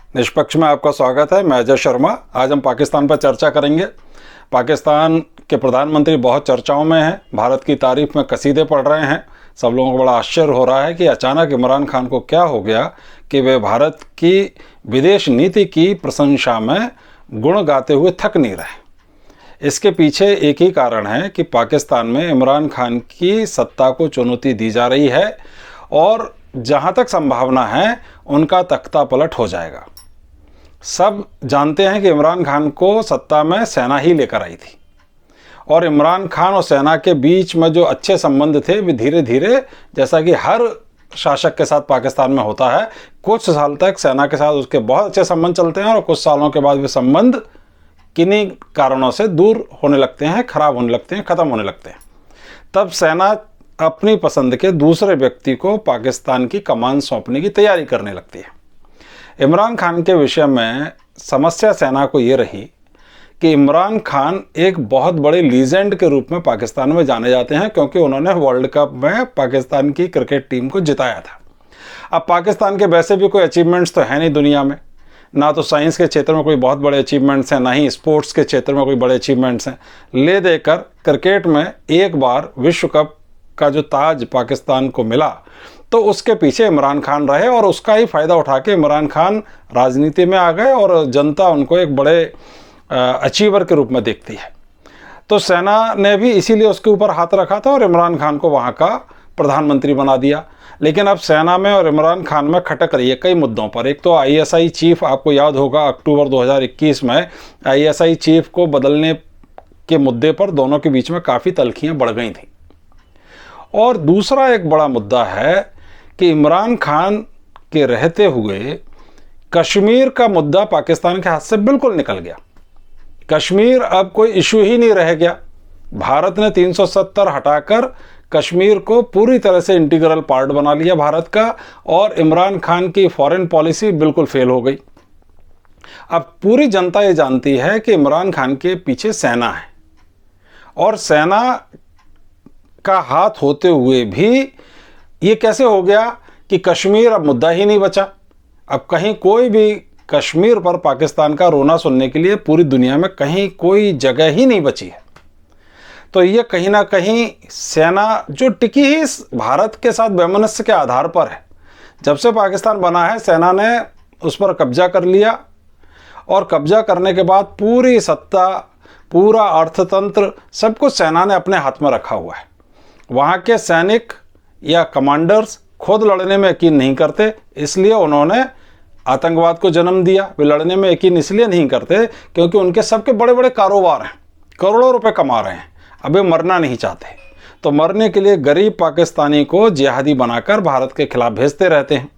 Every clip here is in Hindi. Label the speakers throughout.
Speaker 1: निष्पक्ष में आपका स्वागत है। मैं अजय शर्मा। आज हम पाकिस्तान पर चर्चा करेंगे। पाकिस्तान के प्रधानमंत्री बहुत चर्चाओं में हैं, भारत की तारीफ में कसीदे पढ़ रहे हैं। सब लोगों को बड़ा आश्चर्य हो रहा है कि अचानक इमरान खान को क्या हो गया कि वे भारत की विदेश नीति की प्रशंसा में गुण गाते हुए थक नहीं रहे। इसके पीछे एक ही कारण है कि पाकिस्तान में इमरान खान की सत्ता को चुनौती दी जा रही है और जहाँ तक संभावना है उनका तख्ता पलट हो जाएगा। सब जानते हैं कि इमरान खान को सत्ता में सेना ही लेकर आई थी और इमरान खान और सेना के बीच में जो अच्छे संबंध थे वे धीरे धीरे, जैसा कि हर शासक के साथ पाकिस्तान में होता है, कुछ साल तक सेना के साथ उसके बहुत अच्छे संबंध चलते हैं और कुछ सालों के बाद वे संबंध किन्हीं कारणों से दूर होने लगते हैं, खराब होने लगते हैं, ख़त्म होने लगते हैं। तब सेना अपनी पसंद के दूसरे व्यक्ति को पाकिस्तान की कमान सौंपने की तैयारी करने लगती है। इमरान खान के विषय में समस्या सेना को ये रही कि इमरान खान एक बहुत बड़े लीजेंड के रूप में पाकिस्तान में जाने जाते हैं, क्योंकि उन्होंने वर्ल्ड कप में पाकिस्तान की क्रिकेट टीम को जिताया था। अब पाकिस्तान के वैसे भी कोई अचीवमेंट्स तो है नहीं दुनिया में, ना तो साइंस के क्षेत्र में कोई बहुत बड़े अचीवमेंट्स हैं, ना ही स्पोर्ट्स के क्षेत्र में कोई बड़े अचीवमेंट्स हैं। ले देकर क्रिकेट में एक बार विश्व कप का जो ताज पाकिस्तान को मिला तो उसके पीछे इमरान खान रहे और उसका ही फ़ायदा उठा के इमरान खान राजनीति में आ गए और जनता उनको एक बड़े अचीवर के रूप में देखती है। तो सेना ने भी इसीलिए उसके ऊपर हाथ रखा था और इमरान खान को वहाँ का प्रधानमंत्री बना दिया। लेकिन अब सेना में और इमरान खान में खटक रही है कई मुद्दों पर। एक तो आईएसआई चीफ, आपको याद होगा अक्टूबर 2021 में आईएसआई चीफ को बदलने के मुद्दे पर दोनों के बीच में काफ़ी तल्खियाँ बढ़ गई थी। और दूसरा एक बड़ा मुद्दा है कि इमरान खान के रहते हुए कश्मीर का मुद्दा पाकिस्तान के हाथ से बिल्कुल निकल गया। कश्मीर अब कोई इशू ही नहीं रह गया। भारत ने 370 हटाकर कश्मीर को पूरी तरह से इंटीग्रल पार्ट बना लिया भारत का, और इमरान खान की फॉरेन पॉलिसी बिल्कुल फेल हो गई। अब पूरी जनता ये जानती है कि इमरान खान के पीछे सेना है और सेना का हाथ होते हुए भी ये कैसे हो गया कि कश्मीर अब मुद्दा ही नहीं बचा। अब कहीं कोई भी कश्मीर पर पाकिस्तान का रोना सुनने के लिए पूरी दुनिया में कहीं कोई जगह ही नहीं बची है। तो ये कहीं ना कहीं सेना जो टिकी ही भारत के साथ वैमनस्य के आधार पर है। जब से पाकिस्तान बना है सेना ने उस पर कब्जा कर लिया और कब्जा करने के बाद पूरी सत्ता, पूरा अर्थतंत्र, सब कुछ सेना ने अपने हाथ में रखा हुआ है। वहाँ के सैनिक या कमांडर्स खुद लड़ने में यकीन नहीं करते, इसलिए उन्होंने आतंकवाद को जन्म दिया। वे लड़ने में यकीन इसलिए नहीं करते क्योंकि उनके सबके बड़े बड़े कारोबार हैं, करोड़ों रुपए कमा रहे हैं, अब वे मरना नहीं चाहते। तो मरने के लिए गरीब पाकिस्तानी को जिहादी बनाकर भारत के खिलाफ भेजते रहते हैं।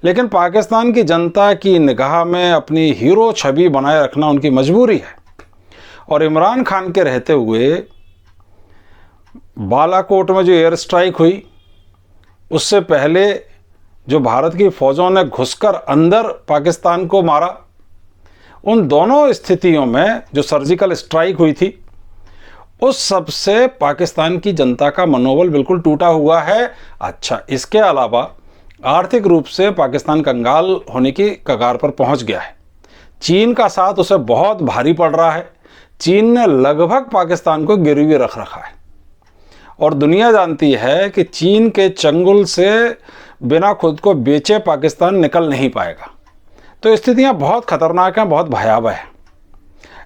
Speaker 1: लेकिन पाकिस्तान की जनता की निगाह में अपनी हीरो छवि बनाए रखना उनकी मजबूरी है। और इमरान खान के रहते हुए बालाकोट में जो एयर स्ट्राइक हुई, उससे पहले जो भारत की फ़ौजों ने घुसकर अंदर पाकिस्तान को मारा, उन दोनों स्थितियों में जो सर्जिकल स्ट्राइक हुई थी, उस सब से पाकिस्तान की जनता का मनोबल बिल्कुल टूटा हुआ है। अच्छा, इसके अलावा आर्थिक रूप से पाकिस्तान कंगाल होने की कगार पर पहुंच गया है। चीन का साथ उसे बहुत भारी पड़ रहा है। चीन ने लगभग पाकिस्तान को गिरवी रख रखा है और दुनिया जानती है कि चीन के चंगुल से बिना खुद को बेचे पाकिस्तान निकल नहीं पाएगा। तो स्थितियां बहुत खतरनाक हैं, बहुत भयावह है।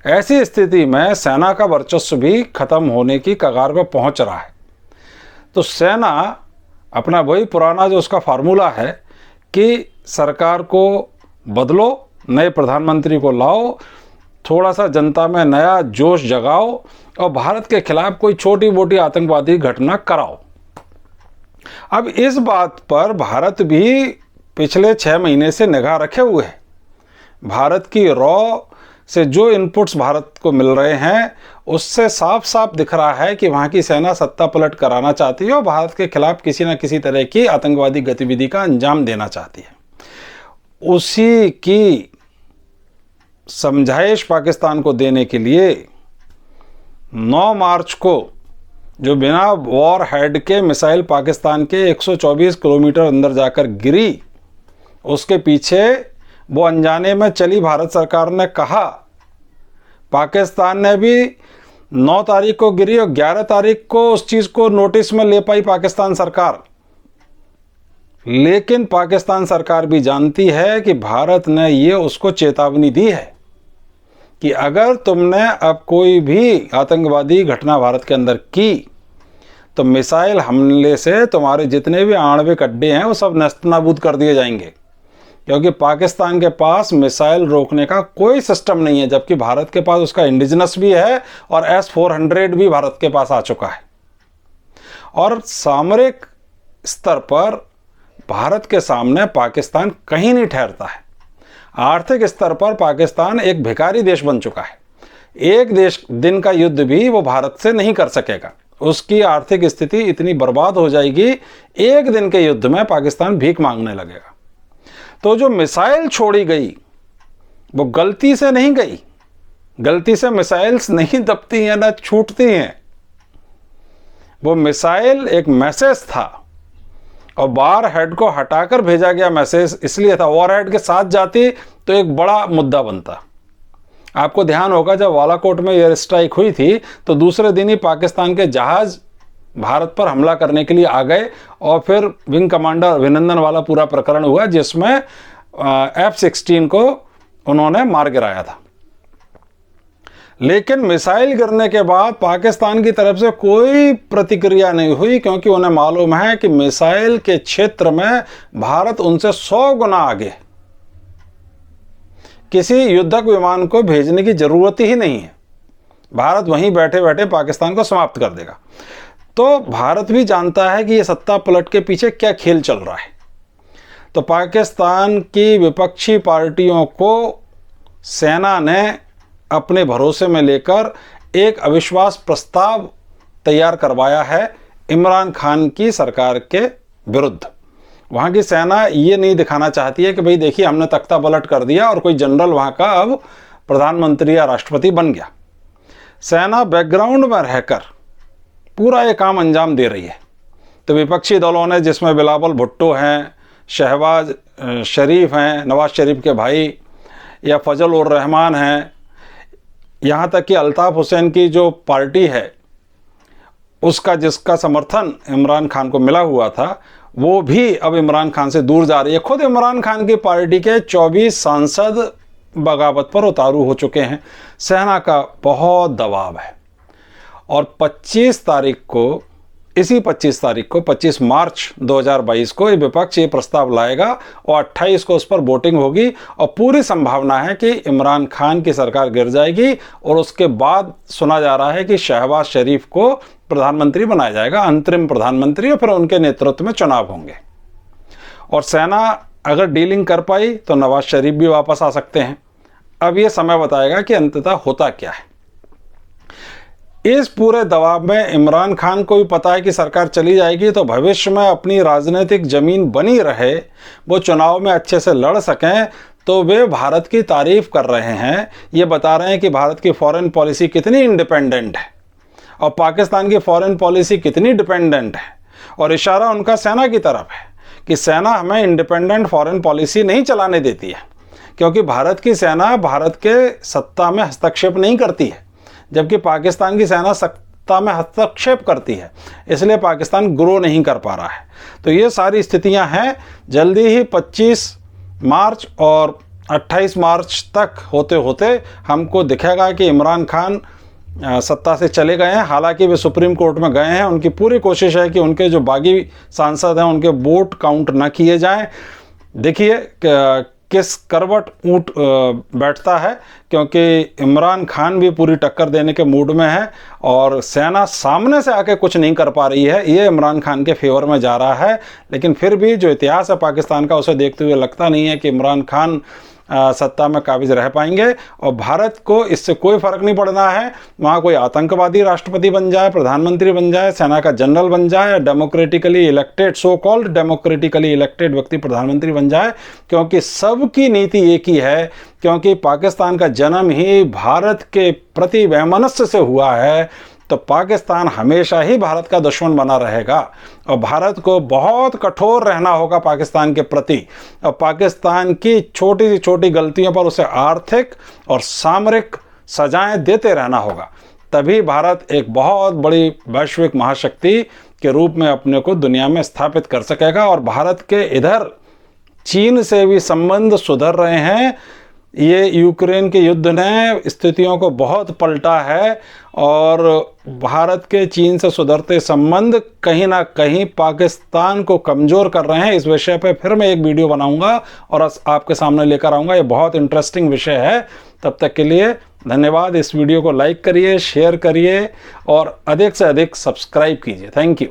Speaker 1: ऐसी स्थिति में सेना का वर्चस्व भी खत्म होने की कगार पर पहुंच रहा है। तो सेना अपना वही पुराना जो उसका फार्मूला है कि सरकार को बदलो, नए प्रधानमंत्री को लाओ, थोड़ा सा जनता में नया जोश जगाओ और भारत के खिलाफ कोई छोटी मोटी आतंकवादी घटना कराओ। अब इस बात पर भारत भी पिछले 6 महीने से निगाह रखे हुए है। भारत की रॉ से जो इनपुट्स भारत को मिल रहे हैं उससे साफ साफ दिख रहा है कि वहाँ की सेना सत्ता पलट कराना चाहती है और भारत के खिलाफ किसी न किसी तरह की आतंकवादी गतिविधि का अंजाम देना चाहती है। उसी की समझाइश पाकिस्तान को देने के लिए 9 मार्च को जो बिना वॉर हेड के मिसाइल पाकिस्तान के 124 किलोमीटर अंदर जाकर गिरी, उसके पीछे वो अनजाने में चली। भारत सरकार ने कहा, पाकिस्तान ने भी 9 तारीख को गिरी और 11 तारीख को उस चीज़ को नोटिस में ले पाई पाकिस्तान सरकार। लेकिन पाकिस्तान सरकार भी जानती है कि भारत ने ये उसको चेतावनी दी है कि अगर तुमने अब कोई भी आतंकवादी घटना भारत के अंदर की तो मिसाइल हमले से तुम्हारे जितने भी आणविक अड्डे हैं वो सब नस्तनाबूद कर दिए जाएंगे, क्योंकि पाकिस्तान के पास मिसाइल रोकने का कोई सिस्टम नहीं है, जबकि भारत के पास उसका इंडिजिनस भी है और S-400 भी भारत के पास आ चुका है। और सामरिक स्तर पर भारत के सामने पाकिस्तान कहीं नहीं ठहरता है। आर्थिक स्तर पर पाकिस्तान एक भिखारी देश बन चुका है। एक दिन का युद्ध भी वो भारत से नहीं कर सकेगा, उसकी आर्थिक स्थिति इतनी बर्बाद हो जाएगी, एक दिन के युद्ध में पाकिस्तान भीख मांगने लगेगा। तो जो मिसाइल छोड़ी गई वो गलती से नहीं गई, गलती से मिसाइल्स नहीं दबती हैं ना छूटती हैं। वो मिसाइल एक मैसेज था और वार हेड को हटाकर भेजा गया मैसेज इसलिए था। वार हेड के साथ जाती तो एक बड़ा मुद्दा बनता। आपको ध्यान होगा जब बालाकोट में एयर स्ट्राइक हुई थी तो दूसरे दिन ही पाकिस्तान के जहाज भारत पर हमला करने के लिए आ गए और फिर विंग कमांडर अभिनंदन वाला पूरा प्रकरण हुआ जिसमें F-16 को उन्होंने मार गिराया था। लेकिन मिसाइल गिरने के बाद पाकिस्तान की तरफ से कोई प्रतिक्रिया नहीं हुई, क्योंकि उन्हें मालूम है कि मिसाइल के क्षेत्र में भारत उनसे 100 गुना आगे। किसी युद्धक विमान को भेजने की जरूरत ही नहीं है, भारत वहीं बैठे बैठे पाकिस्तान को समाप्त कर देगा। तो भारत भी जानता है कि ये सत्ता पलट के पीछे क्या खेल चल रहा है। तो पाकिस्तान की विपक्षी पार्टियों को सेना ने अपने भरोसे में लेकर एक अविश्वास प्रस्ताव तैयार करवाया है इमरान खान की सरकार के विरुद्ध। वहाँ की सेना ये नहीं दिखाना चाहती है कि भाई देखिए हमने तख्ता पलट कर दिया और कोई जनरल वहाँ का अब प्रधानमंत्री या राष्ट्रपति बन गया। सेना बैकग्राउंड में रहकर पूरा ये काम अंजाम दे रही है। तो विपक्षी दलों ने, जिसमें बिलावल भुट्टो हैं, शहबाज शरीफ हैं, नवाज शरीफ के भाई, या फजल उर रहमान हैं, यहाँ तक कि अल्ताफ़ हुसैन की जो पार्टी है उसका जिसका समर्थन इमरान खान को मिला हुआ था वो भी अब इमरान खान से दूर जा रही है। खुद इमरान खान की पार्टी के 24 सांसद बगावत पर उतारू हो चुके हैं। सेना का बहुत दबाव है और 25 तारीख को, इसी 25 तारीख को, 25 मार्च 2022 को ये विपक्ष ये प्रस्ताव लाएगा और 28 को उस पर वोटिंग होगी और पूरी संभावना है कि इमरान खान की सरकार गिर जाएगी और उसके बाद सुना जा रहा है कि शहबाज शरीफ को प्रधानमंत्री बनाया जाएगा, अंतरिम प्रधानमंत्री, और फिर उनके नेतृत्व में चुनाव होंगे। और सेना अगर डीलिंग कर पाई तो नवाज शरीफ भी वापस आ सकते हैं। अब ये समय बताएगा कि अंततः होता क्या है। इस पूरे दबाव में इमरान खान को भी पता है कि सरकार चली जाएगी तो भविष्य में अपनी राजनीतिक जमीन बनी रहे, वो चुनाव में अच्छे से लड़ सकें, तो वे भारत की तारीफ कर रहे हैं। ये बता रहे हैं कि भारत की फॉरेन पॉलिसी कितनी इंडिपेंडेंट है और पाकिस्तान की फॉरेन पॉलिसी कितनी डिपेंडेंट है। और इशारा उनका सेना की तरफ है कि सेना हमें इंडिपेंडेंट फॉरेन पॉलिसी नहीं चलाने देती है, क्योंकि भारत की सेना भारत के सत्ता में हस्तक्षेप नहीं करती है, जबकि पाकिस्तान की सेना सत्ता में हस्तक्षेप करती है, इसलिए पाकिस्तान ग्रो नहीं कर पा रहा है। तो ये सारी स्थितियां हैं। जल्दी ही 25 मार्च और 28 मार्च तक होते होते हमको दिखेगा कि इमरान खान सत्ता से चले गए हैं। हालांकि वे सुप्रीम कोर्ट में गए हैं, उनकी पूरी कोशिश है कि उनके जो बागी सांसद हैं उनके वोट काउंट न किए जाएं। देखिए किस करवट ऊँट बैठता है, क्योंकि इमरान खान भी पूरी टक्कर देने के मूड में है और सेना सामने से आके कुछ नहीं कर पा रही है। ये इमरान खान के फेवर में जा रहा है, लेकिन फिर भी जो इतिहास है पाकिस्तान का उसे देखते हुए लगता नहीं है कि इमरान खान सत्ता में काबिज रह पाएंगे। और भारत को इससे कोई फ़र्क नहीं पड़ना है, वहाँ कोई आतंकवादी राष्ट्रपति बन जाए, प्रधानमंत्री बन जाए, सेना का जनरल बन जाए, democratically elected, so called democratically elected व्यक्ति प्रधानमंत्री बन जाए, क्योंकि सबकी नीति एक ही है। क्योंकि पाकिस्तान का जन्म ही भारत के प्रति वैमनस्य से हुआ है, तो पाकिस्तान हमेशा ही भारत का दुश्मन बना रहेगा और भारत को बहुत कठोर रहना होगा पाकिस्तान के प्रति। और पाकिस्तान की छोटी सी छोटी गलतियों पर उसे आर्थिक और सामरिक सजाएं देते रहना होगा, तभी भारत एक बहुत बड़ी वैश्विक महाशक्ति के रूप में अपने को दुनिया में स्थापित कर सकेगा। और भारत के इधर चीन से भी संबंध सुधर रहे हैं। ये यूक्रेन के युद्ध ने स्थितियों को बहुत पलटा है और भारत के चीन से सुधरते संबंध कहीं ना कहीं पाकिस्तान को कमज़ोर कर रहे हैं। इस विषय पे फिर मैं एक वीडियो बनाऊंगा और आपके सामने लेकर आऊँगा। ये बहुत इंटरेस्टिंग विषय है। तब तक के लिए धन्यवाद। इस वीडियो को लाइक करिए, शेयर करिए और अधिक से अधिक सब्सक्राइब कीजिए। Thank you.